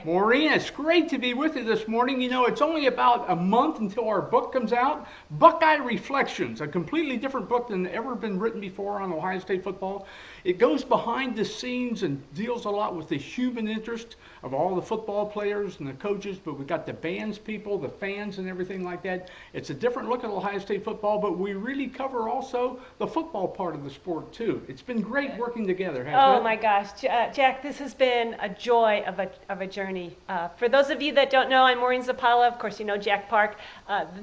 Maureen, it's great to be with you this morning. You know, it's only about a month until our book comes out, Buckeye Reflections, a completely different book than ever been written before on Ohio State football. It goes behind the scenes and deals a lot with the human interest of all the football players and the coaches, but we've got the bands people, the fans and everything like that. It's a different look at Ohio State football, but we really cover also the football part of the sport too. It's been great working together, hasn't it? Oh my gosh, Jack, this has been a joy of a journey. For those of you that don't know, I'm Maureen Zappala. Of course, you know Jack Park,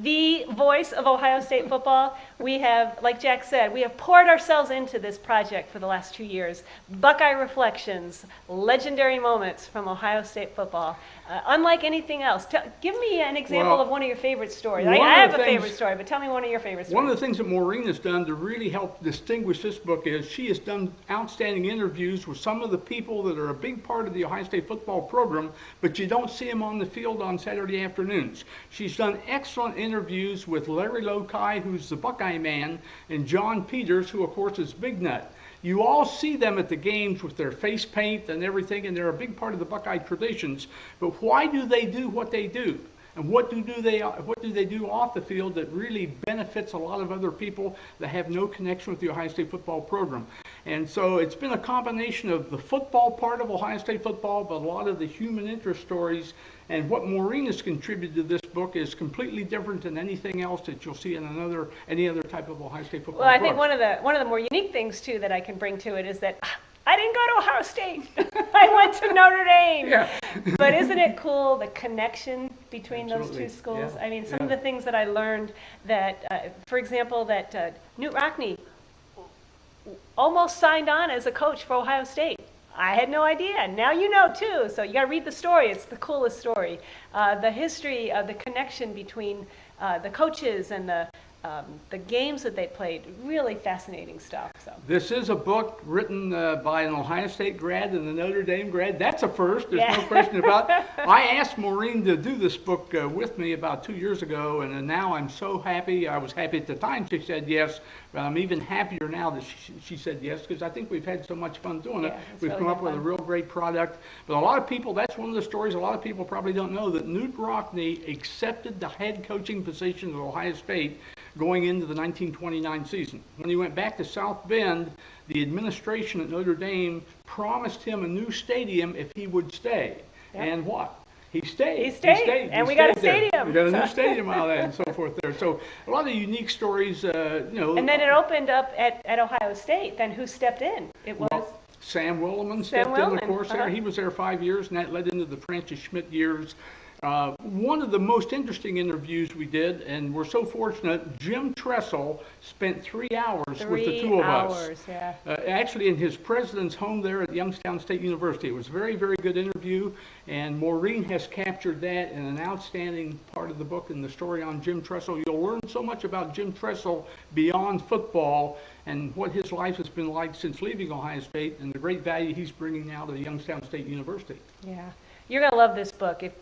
the voice of Ohio State football. We have, like Jack said, we have poured ourselves into this project for the last 2 years. Buckeye Reflections, legendary moments from Ohio State football. Unlike anything else. Give me an example of one of your favorite stories. I have a favorite story, but tell me one of your favorite stories. One of the things that Maureen has done to really help distinguish this book is she has done outstanding interviews with some of the people that are a big part of the Ohio State football program, but you don't see them on the field on Saturday afternoons. She's done excellent interviews with Larry Lokai, who's the Buckeye man, and John Peters, who of course is Big Nut. You all see them at the games with their face paint and everything, and they're a big part of the Buckeye traditions. But why do they do what they do? And what do they do off the field that really benefits a lot of other people that have no connection with the Ohio State football program? And so it's been a combination of the football part of Ohio State football, but a lot of the human interest stories. And what Maureen has contributed to this book is completely different than anything else that you'll see in any other type of Ohio State football book. Well, I think one of the more unique things too that I can bring to it is that I didn't go to Ohio State. I went to Notre Dame. Yeah. But isn't it cool, the connection between Absolutely. those two schools? Yeah. I mean, some of the things that I learned that, for example, that Knute Rockne almost signed on as a coach for Ohio State. I had no idea. Now you know too. So you got to read the story. It's the coolest story. The history of the connection between the coaches and the games that they played. Really fascinating stuff. So this is a book written by an Ohio State grad and a Notre Dame grad. That's a first. There's no question about it. I asked Maureen to do this book with me about 2 years ago, and now I'm so happy. I was happy at the time she said yes, but I'm even happier now that she said yes, because I think we've had so much fun doing it. We've come up with a real great product. But a lot of people, that's one of the stories a lot of people probably don't know, that Knute Rockne accepted the head coaching position at Ohio State going into the 1929 season. When he went back to South Bend, the administration at Notre Dame promised him a new stadium if he would stay. Yep. And what? He stayed. He stayed. And we got a stadium. We got a new stadium out of that and so forth there. So a lot of unique stories, you know. And then it opened up at Ohio State. Then who stepped in? It was Sam Williman stepped in, of course. There. He was there 5 years, and that led into the Francis Schmidt years. One of the most interesting interviews we did, and we're so fortunate, Jim Tressel spent 3 hours with the two of us. Yeah. Actually in his president's home there at Youngstown State University. It was a very, very good interview, and Maureen has captured that in an outstanding part of the book and the story on Jim Tressel. You'll learn so much about Jim Tressel beyond football and what his life has been like since leaving Ohio State and the great value he's bringing now to Youngstown State University. Yeah. You're going to love this book. If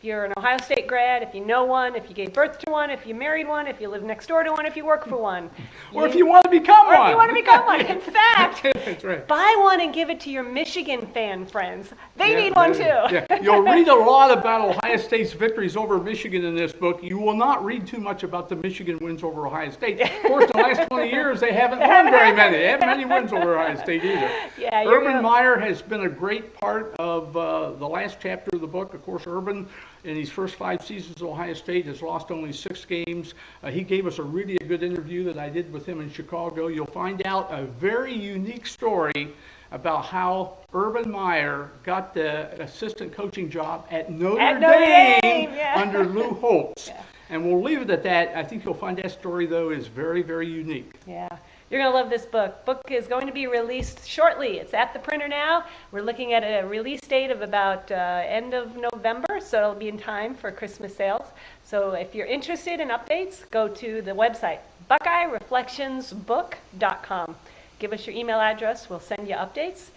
you're an Ohio State grad, if you know one, if you gave birth to one, if you married one, if you live next door to one, if you work for one. Or if you want to become one. Or if you want to become one. In fact, that's right. Buy one and give it to your Michigan fan friends. They need one too. Yeah. You'll read a lot about Ohio State's victories over Michigan in this book. You will not read too much about the Michigan wins over Ohio State. Of course, the last 20 years, they haven't won very many. They haven't many wins over Ohio State either. Yeah, Urban Meyer has been a great part of the last chapter of the book. Of course, Urban, in his first 5 seasons at Ohio State, has lost only 6 games. He gave us a really good interview that I did with him in Chicago. You'll find out a very unique story about how Urban Meyer got the assistant coaching job at Notre Dame under Lou Holtz. Yeah. And we'll leave it at that. I think you'll find that story, though, is very, very unique. Yeah. You're going to love this book. Book is going to be released shortly. It's at the printer now. We're looking at a release date of about end of November, so it'll be in time for Christmas sales. So if you're interested in updates, go to the website, BuckeyeReflectionsBook.com. Give us your email address. We'll send you updates.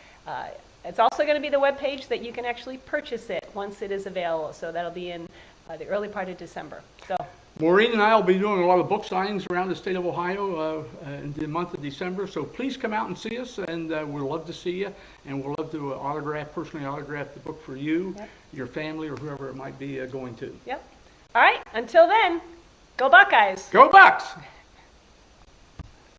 It's also going to be the webpage that you can actually purchase it once it is available. So that'll be in the early part of December. So Maureen and I will be doing a lot of book signings around the state of Ohio in the month of December. So please come out and see us, and we'd love to see you. And we'd love to personally autograph the book for you, your family, or whoever it might be going to. Yep. All right. Until then, go Buckeyes. Go Bucks!